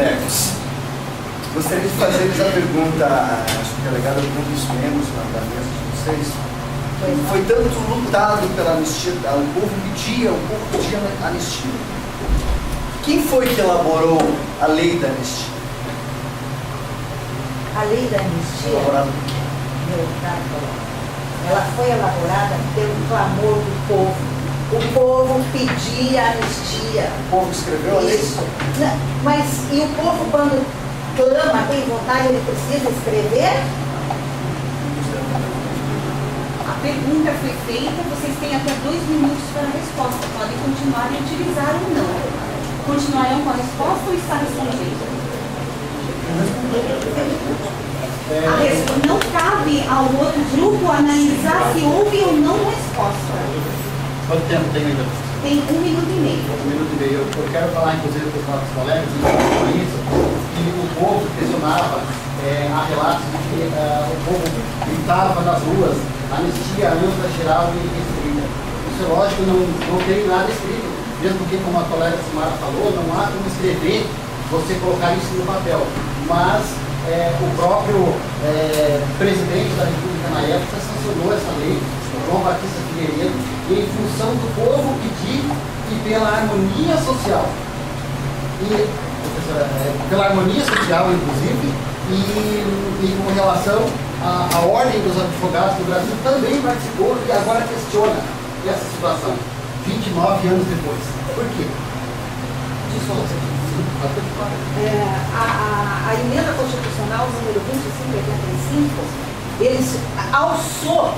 Colegas, gostaria de fazer-lhes a pergunta, acho que o delegado pergunta isso menos na mesa de vocês. Foi tanto lutado pela anistia, o povo pedia anistia. Quem foi que elaborou a lei da anistia? A lei da anistia, Elaborada por quê? ela foi elaborada pelo clamor do povo. O povo pedia anistia. O povo escreveu a lei? Isso. Não, mas e o povo, quando clama, tem vontade, ele precisa escrever? A pergunta foi feita, vocês têm até 2 minutos para a resposta. Podem continuar e utilizar ou não. Continuarão com a resposta ou está respondendo? Não cabe ao outro grupo analisar se houve ou não resposta. Quanto tempo tem ainda? Tem 1 minuto e meio. 1 minuto e meio. Eu quero falar, inclusive, com os nossos colegas, em relação a isso, que o povo questionava há relatos de que o povo gritava nas ruas, anistia, ânfora geral e restrita. Isso, lógico, não tem nada escrito. Mesmo porque, como a colega Simara falou, não há como escrever, você colocar isso no papel. Mas o próprio presidente da República na época sancionou essa lei, João Batista Figueiredo, em função do povo pedir e pela harmonia social. E, professora, pela harmonia social, inclusive, e com relação à Ordem dos Advogados do Brasil, também participou e agora questiona essa situação, 29 anos depois. Por quê? A emenda constitucional número 2585, eles alçou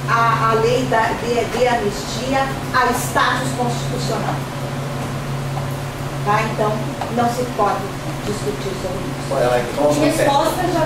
a lei de anistia a status constitucional. Tá? Então, não se pode discutir sobre isso. Resposta Resposta já